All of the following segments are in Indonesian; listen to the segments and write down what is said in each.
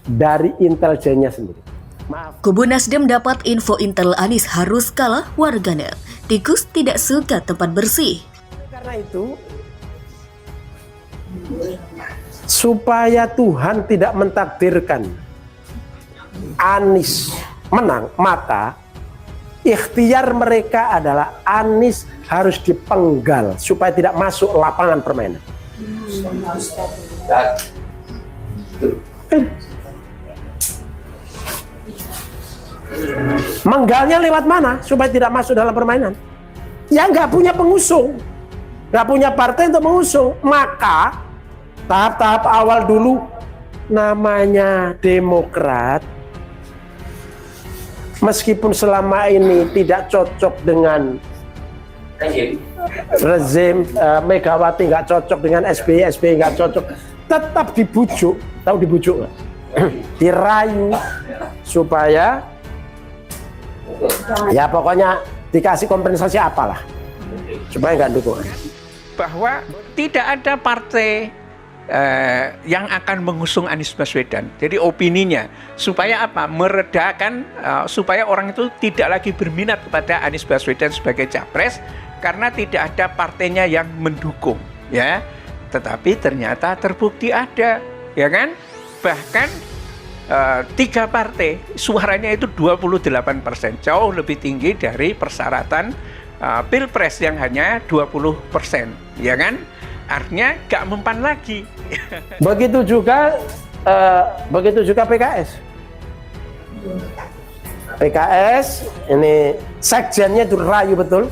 dari intelijennya sendiri. Maaf. Kubu Nasdem dapat info intel Anies harus kalah warganet. Tikus tidak suka tempat bersih. Karena itu, supaya Tuhan tidak mentakdirkan Anies menang, maka ikhtiar mereka adalah Anies harus dipenggal supaya tidak masuk lapangan permainan. Menggalnya lewat mana supaya tidak masuk dalam permainan? Ya nggak punya pengusung, nggak punya partai untuk mengusung. Maka tahap-tahap awal dulu namanya Demokrat, meskipun selama ini tidak cocok dengan rezim Megawati, nggak cocok dengan SBY nggak cocok, tetap dibujuk. Tahu dibujuk nggak? Dirayu supaya ya pokoknya dikasih kompensasi apalah supaya nggak dukung. Bahwa tidak ada partai yang akan mengusung Anies Baswedan. Jadi opininya supaya apa? Meredakan supaya orang itu tidak lagi berminat kepada Anies Baswedan sebagai capres karena tidak ada partainya yang mendukung, ya. Tetapi ternyata terbukti ada, ya kan? Bahkan 3 partai suaranya itu 28%, jauh lebih tinggi dari persyaratan Pilpres yang hanya 20%, ya kan? Artinya gak mempan lagi. Begitu juga PKS. PKS ini sekjennya itu rayu betul.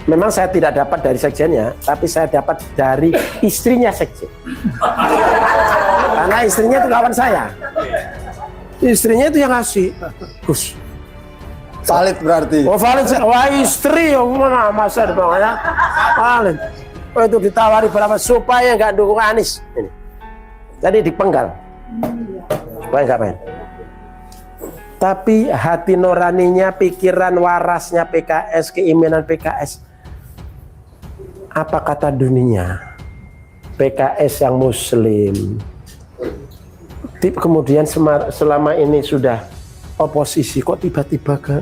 Memang saya tidak dapat dari sekjennya, tapi saya dapat dari istrinya sekjen. Karena istrinya itu kawan saya. Istrinya itu yang ngasih. Gus. Valid berarti. Oh valid, wah istri, oh mana masa depannya valid. Oh itu ditawari berapa supaya nggak dukung Anies. Ini. Jadi dipenggal. Supaya nggak main. Tapi hati nuraninya, pikiran warasnya PKS, keimanan PKS. Apa kata dunia? PKS yang Muslim. Kemudian selama ini sudah oposisi, kok tiba-tiba ke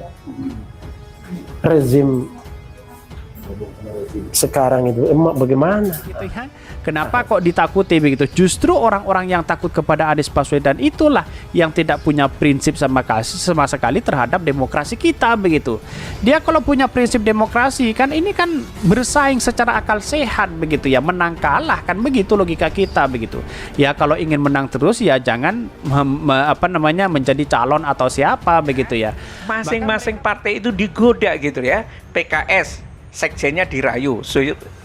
rezim sekarang itu bagaimana? Gitu ya. Kenapa kok ditakuti begitu? Justru orang-orang yang takut kepada Anies Baswedan itulah yang tidak punya prinsip sama sekali terhadap demokrasi kita begitu. Dia kalau punya prinsip demokrasi kan ini kan bersaing secara akal sehat begitu ya, menang kalah kan begitu logika kita begitu. Ya kalau ingin menang terus ya jangan menjadi calon atau siapa begitu ya. Masing-masing partai itu digoda gitu ya. PKS sekjennya dirayu,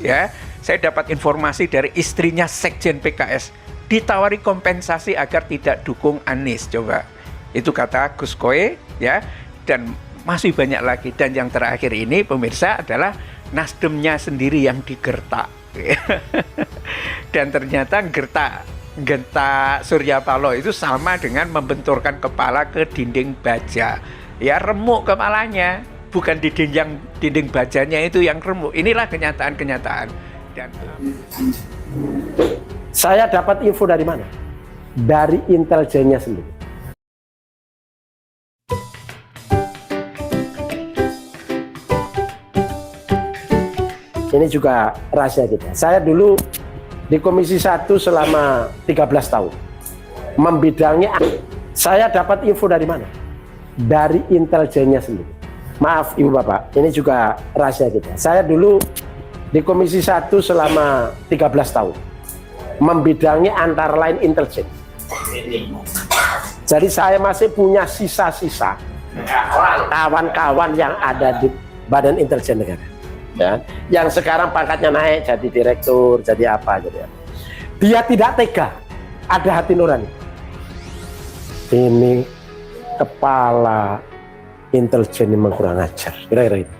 ya. Saya dapat informasi dari istrinya sekjen PKS ditawari kompensasi agar tidak dukung Anies. Coba itu kata Gus Koe, ya. Dan masih banyak lagi. Dan yang terakhir ini pemirsa adalah Nasdemnya sendiri yang digertak. Dan ternyata gertak Surya Paloh itu sama dengan membenturkan kepala ke dinding baja. Ya remuk kepalanya. Bukan di dinding bajanya itu yang remuk. Inilah kenyataan-kenyataan. Dan saya dapat info dari mana? Dari intelijennya sendiri. Ini juga rahasia kita. Saya dulu di Komisi 1 selama 13 tahun. Membidangi. Saya dapat info dari mana? Dari intelijennya sendiri. Maaf Ibu Bapak, ini juga rahasia kita. Saya dulu di Komisi 1 selama 13 tahun. Membidangi antara lain intelijen. Jadi saya masih punya sisa-sisa kawan-kawan yang ada di Badan Intelijen Negara. Ya, yang sekarang pangkatnya naik jadi direktur, jadi apa, jadi apa. Dia tidak tega, ada hati nurani. Ini kepala intelijen memang kurang ajar, kira-kira itu.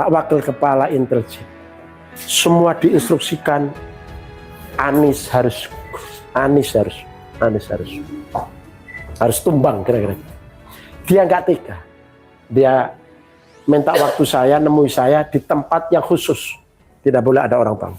Wakil kepala intelijen semua diinstruksikan Anies harus tumbang, kira-kira. Dia nggak tega, dia minta waktu saya, nemui saya di tempat yang khusus, tidak boleh ada orang tahu.